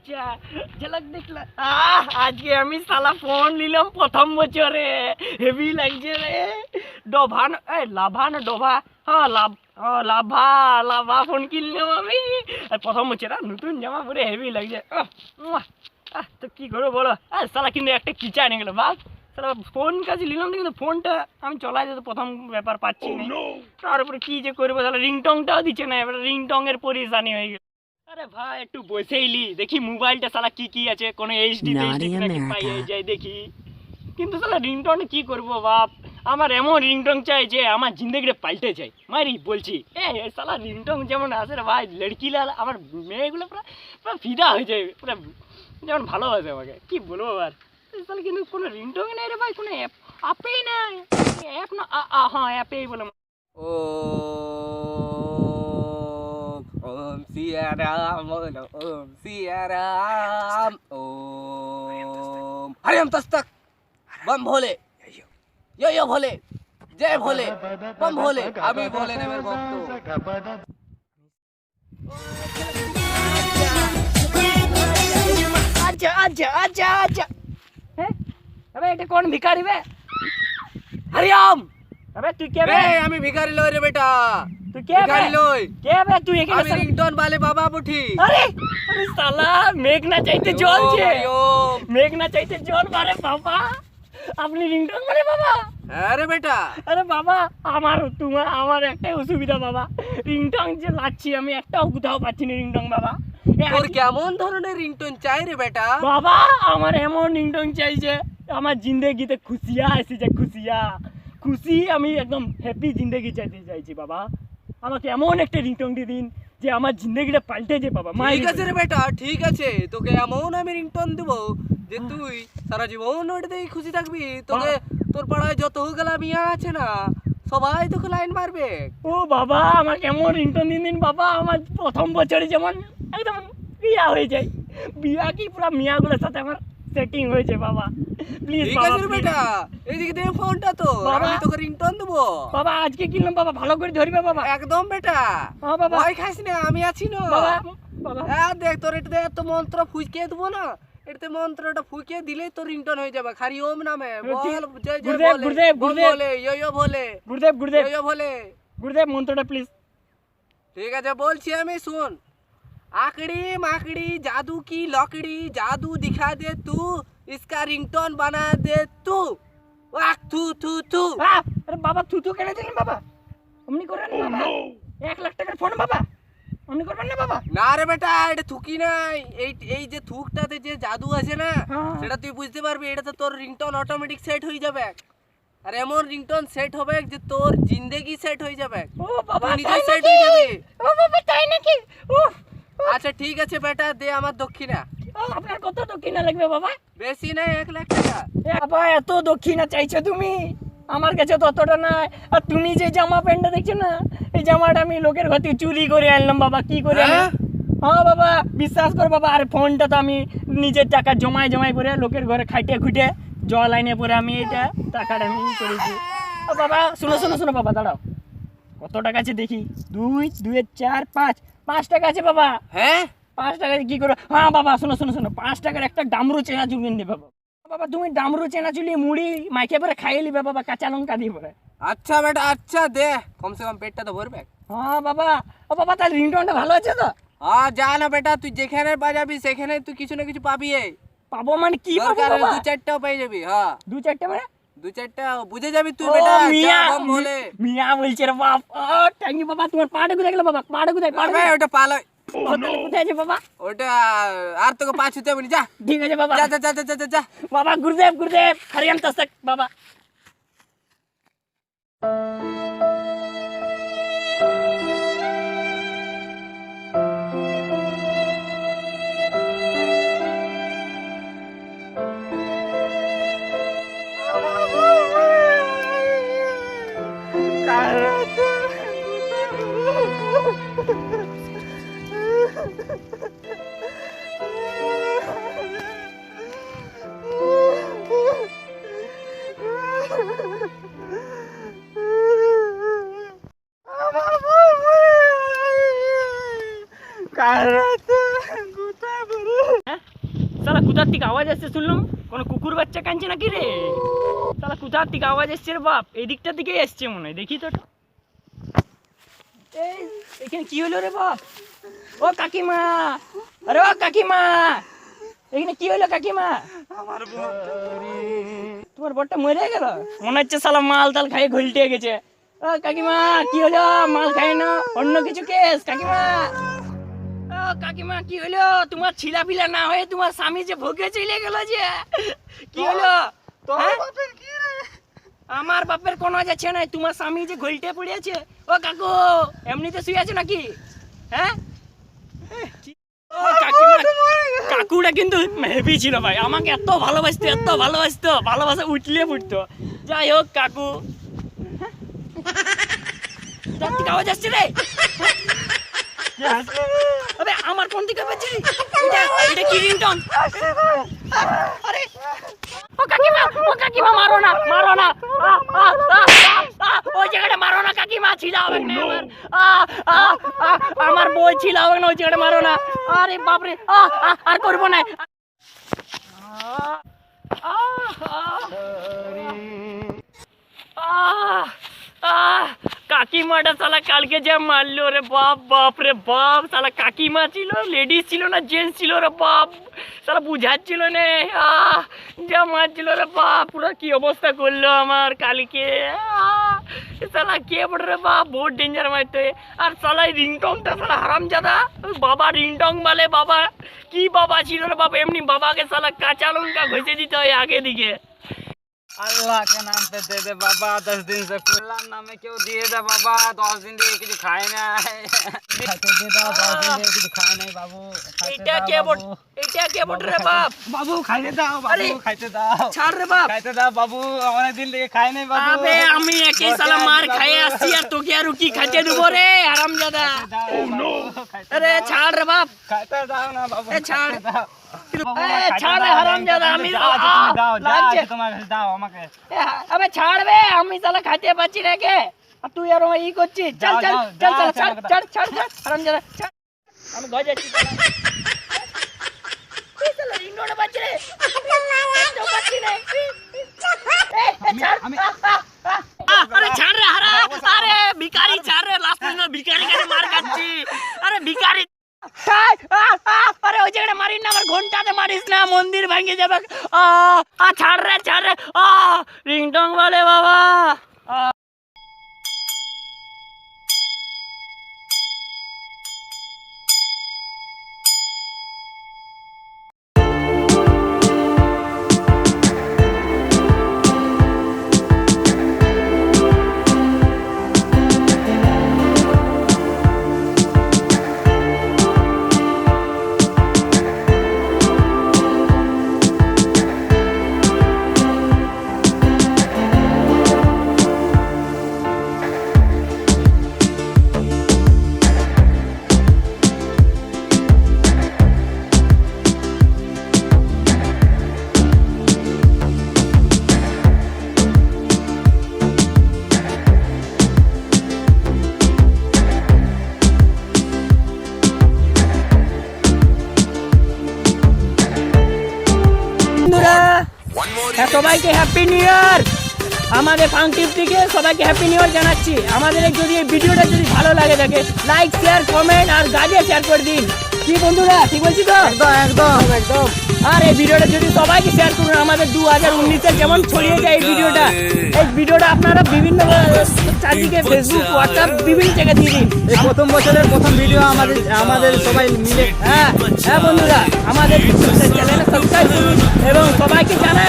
আচ্ছা ঝলক দেখলা আজকে আমি শালা ফোন নিলাম প্রথম বছরে হেভি লাগছে রে ডোভা লাভা না ডোভা লাভা লাভা ফোন কিনলাম আমি প্রথম বছর নতুন জামা পরে হেভি লাগছে তো কি করবো বলো শালা কিন্তু একটা কিচা এনে গেলো বাস শালা ফোন কাছে নিলাম কিন্তু ফোনটা আমি চলাই যেতে প্রথম ব্যাপার পাচ্ছি না তার উপরে কি যে করবো শালা রিংটংটাও দিচ্ছে না এবার রিংটং এর পরিশানি হয়ে গেল আরে ভাই একটু বসেইলি দেখি মোবাইলটা শালা কি আছে কোনো এইচডি নাকি পাই যায় দেখি কিন্তু শালা রিংটং কি করবো বাপ আমার এমন রিংটং চাই যে আমার জিন্দগিটা পাল্টে যায় মারি বলছি শালা রিংটং যেমন আসে রে ভাই লড়কিলা আমার মেয়েগুলো পুরো ফিদা হয়ে যায় পুরো যেমন ভালোবাসে আমাকে কি বলবো আর শালা কিন্তু কোনো রিংটং নেই রে ভাই কোনো অ্যাপেই নাই অ্যাপ না হ্যাঁ অ্যাপেই বলে Om Siya Ram, Om Siya Ram, Om Haryam Tastak, Bam Bhole, Yo Yo Bhole, Jai Bhole, Bam Bhole, Ami Bhole Nemer Bhakto. আচ্ছা আচ্ছা আচ্ছা আচ্ছা হ্যাঁ আবে এটা কোন ভিখারি বে হরিরাম আবে তুই কে বে আমি ভিখারি লই রে বেটা তুই কে ভিখারি লই কে বে তুই এখানে আমি রিংটোন वाले बाबा পুঠি আরে আরে শালা মেঘ না চাইতে জ্বলছে মেঘ না চাইতে জল মারে বাবা আপনি রিংটোন মানে বাবা আরে বেটা আরে বাবা আমার একটাই অসুবিধা বাবা রিংটং যে লাচ্ছি আমি একটাও কোথাও পাচ্ছি না রিংটং বাবা তোর কেমন ধরনের রিংটোন চাই রে বেটা বাবা আমার এমন রিংটং চাইছে আমার জিন্দগিতে খুশিয়া এসেছে খুশি আমি একদম হ্যাপি জিন্দগি চাইছি বাবা আমাকে এমন একটা রিংটং দিয়ে দিন যে আমার জিন্দগিটা পাল্টে যে বাবা ঠিক আছে রে বেটা ঠিক আছে তোকে এমন আমি রিংটোন দেব যে তুই সারা জীবন ওটাতেই খুশি থাকবি তোকে তোর পাড়ায় যত গেলা মিয়া আছে না সবাই তোকে লাইন মারবে ও বাবা আমাকে এমন রিংটন দিন বাবা আমার প্রথম বছরে যেমন একদম বিয়া হয়ে যায় বিয়া কি পুরো মিয়াগুলোর সাথে আমার সেটিং হয়েছে বাবা প্লিজ ঠিক আছে রে বেটা এইদিকে দে ফোনটা তো আমি তোকে রিংটোন দেব বাবা আজকে কিনলাম বাবা ভালো করে ধরবে বাবা একদম বেটা হ্যাঁ বাবা ভয় খাস না আমি আছি না বাবা বাবা দেখ তোর এটা তো মন্ত্র ফুঁকে দেবো না এটাতে মন্ত্রটা ফুঁকে দিলে তো রিংটোন হয়ে যাবে খালি ওম নামে বল জয় জয় বলে ইয়ো ইয়ো বলে গুরুদেব ইয়ো বলে গুরুদেব মন্ত্রটা প্লিজ ঠিক আছে বলছি আমি শুন आकड़ी माकड़ी जादू की लकड़ी जादू दिखा दे तू इसका रिंगटोन बना दे तू वाक थू थू थू अरे बाबा तू तो কেন দিলেন বাবা অমনি করেন না বাবা 1 লাখ টাকার ফোন বাবা অমনি করবেন না বাবা না রে বেটা এটা থুকি নাই এই যে থুকটাতে যে জাদু আছে না সেটা তুই বুঝতে পারবি এটাতে তোর রিংটোন অটোমেটিক সেট হয়ে যাবে আর এমন রিংটোন সেট হবে যে তোর জিন্দেগি সেট হয়ে যাবে ও বাবা নিজে সেট হয়ে যাবে ও বাবা তাই নাকি আচ্ছা ঠিক আছে বেটা দে আমার দক্ষিণা আপনার কত দক্ষিণা লাগবে বাবা বেশি নাই 1 লাখ টাকা বাবা এত দক্ষিণা চাইছো তুমি আমার কাছে তো অতটা নাই আর তুমি যে জামা প্যান্টটা দেখছো না এই জামাটা আমি লোকের ঘর থেকে চুরি করে আনলাম বাবা কি করে হ্যাঁ বাবা বিশ্বাস কর বাবা আর ফোনটা তো আমি নিজের টাকা জমাই করে লোকের ঘরে খাইটে খুঁটে জল আইনে পরে আমি এটা টাকাটা আমি করেছি বাবা শুনো বাবা দাঁড়াও কত টাকা আছে দেখি 2 2 4 5 5 টাকা আছে বাবা হ্যাঁ 5 টাকা কি করো হ্যাঁ বাবা শুনো 5 টাকার একটা ডামরু চেনা চুলি নেবে বাবা বাবা তুমি ডামরু চেনা চুলি মুড়ি মাইকে পরে খাইয়ে নিবে বাবা কাঁচা লঙ্কা দিয়ে পরে আচ্ছা বেটা আচ্ছা দে কমসে কম পেটটা তো ভরবে হ্যাঁ বাবা ও বাবা তার রিংটোনটা ভালো আছে তো হ্যাঁ যা না বেটা তুই যেখানে বাজাবি সেখানে তুই কিছু না কিছু পাবি পাবো মানে কি পাবো বাবা 2-4টাও পেয়ে যাবি হ্যাঁ 2-4টা মানে 2-4টা বুঝে যাবি তুই বেটা যা বম বলে মিয়া বলছে রে বাপ থ্যাংক ইউ বাবা তোমার পাটা কোথায় গেল বাবা পাটা কোথায় ওটা পালো কোথায় আছে বাবা ওটা আর তোকে 5 হতে হবে যা ঠিক আছে বাবা যা বাবা গুরুদেব হরিয়াম তস্তক বাবা Karate. হ্যাঁ শালা কোথার থেকে আওয়াজ আসছে শুনলাম, কোনো কুকুর বাচ্চা কাঁদছে নাকি রে? শালা কোথার থেকে আওয়াজ এসছে রে বাপ? এই দিকটা থেকে এসছে মনে হয়, দেখি তো। এই এখানে কি হলো রে বাপ? ও কাকিমা, আরে ও কাকিমা, এখানে কি হলো কাকিমা? তোমার বরটা মরে গেল মনে হচ্ছে, শালা মাল তাল খাইয়ে ঘুলটে গেছে। ও কাকিমা কি হলো? মাল খাই না অন্য কিছু কেস কাকিমা? ও কাকিমা কি হলো? তোমার ছিলা পিলা না হয়ে তোমার স্বামী যে ভোগে চলে গেল যে, কি হলো? হ্যাঁ? আমার বাপের কোনো যাচ্ছে না, তোমার স্বামী যে ঘুলটে পড়েছে। ও কাকু এমনিতে শুয়ে আছে নাকি? হ্যাঁ ও কাকিমা, কাকুটা কিন্তু হেভি ছিল ভাই, আমাকে এত ভালোবাসতো, এত ভালোবাসতো, ভালোবাসা উঠলে ফুটতো। যাই হোক কাকু, আওয়াজ আসছে রে? আবে আমার কোন দিকে বাজছে? এটা কি রিংটং? আরে ও কাকিমা মারো না, মারো না, ওই জায়গাটা মারো না কাকিমা, ছিলা হবে না আমার বই ছিলা হবে না, ওই জায়গাটা মারো না। আরে বাপরে, আর করবো না। কাকিমাটা শালা কালকে যা মারলো রে বাপ, বাপ রে বাপ। শালা কাকিমা ছিল, লেডিস ছিল না জেন্টস ছিল রে বাপ, শালা বুঝাচ্ছিল না। যা মারছিল রে বাপ, পুরো কি অবস্থা করলো আমার কালকে। শালা কে পড়ে রে বাপ, বহুত ডেঞ্জার মারতে। আর শালা রিংটংটা শালা হারামজাদা বাবা, রিংটং বলে বাবা, কি বাবা ছিল রে বাপ। এমনি বাবাকে শালা কাঁচা লঙ্কা ঘষে দিতে হয় আগে দিকে। अल्लाह के नाम पे दे दे बाबा, 10 दिन से अल्लाह नामे क्यों दिए दे बाबा, 10 दिन দিয়ে কিছু খাই না, খাইতে দে দাও, 10 দিন দিয়ে কিছু খাই নাই বাবু। এটা কে বট, এটা কে বট রে বাপ? বাবু খাইতে দাও, বাবু খাইতে দাও, ছাড় রে বাপ, খাইতে দাও বাবু, অনেক দিন থেকে খাই নাই বাবু। আবে আমি একই শালা মার খাইয়ে আসছি, আর তোকে আর কি খাইতে দেব রে হারামজাদা? আরে ছাড় রে বাপ, খাইতে দাও না বাবু, এ ছাড়, দাও। ছাড় রে হারামজাদা, আমি দাও লাগছে তোমার দাও আমাকে। আবে ছাড় বে, আমি শালা খাইতে পাচ্ছি না কে, আর তুই আর ই করছিস? চল চল চল চল, ছাড় ছাড় ছাড় ছাড় হারামজাদা, ছাড়। আমি ঘর যাচ্ছি। এই শালা রিংটংটা বাজছে রে, তো বাজছে না। আরে ছাড় রে হারা, আরে ভিখারি ছাড় রে, লাস্ট পর্যন্ত ভিখারি কাছে মার খাচ্ছি। আরে ভিখারি, আরে ওই জায়গাটা মারিস না, আমার ঘন্টাতে মারিস না, মন্দির ভেঙে যাবে। ছাড় রে ছাড় রে, রিংটং বলে বাবা। সবাইকে হ্যাপি নিউ ইয়ার, আমাদের ফাংটিভ থেকে সবাইকে হ্যাপি নিউ ইয়ার জানাচ্ছি। আমাদের যদি এই ভিডিওটা যদি ভালো লাগে থাকে, লাইক শেয়ার কমেন্ট আর গাজে শেয়ার করে দিন। কি বন্ধুরা ঠিক বলছি তো? একদম একদম একদম। আর এই ভিডিওটা যদি সবাইকে শেয়ার করুন, আমাদের 2019-এ যেমন ছড়িয়ে যায় এই ভিডিওটা আপনারা বিভিন্ন চারদিকে ফেসবুক হোয়াটসঅ্যাপ বিভিন্ন জায়গায় দিয়ে দিন। এই প্রথম বছরের প্রথম ভিডিও আমাদের সবাই মিলে। হ্যাঁ হ্যাঁ বন্ধুরা, আমাদের চ্যানেলে সাবস্ক্রাইব করুন এবং সবাইকে জানাই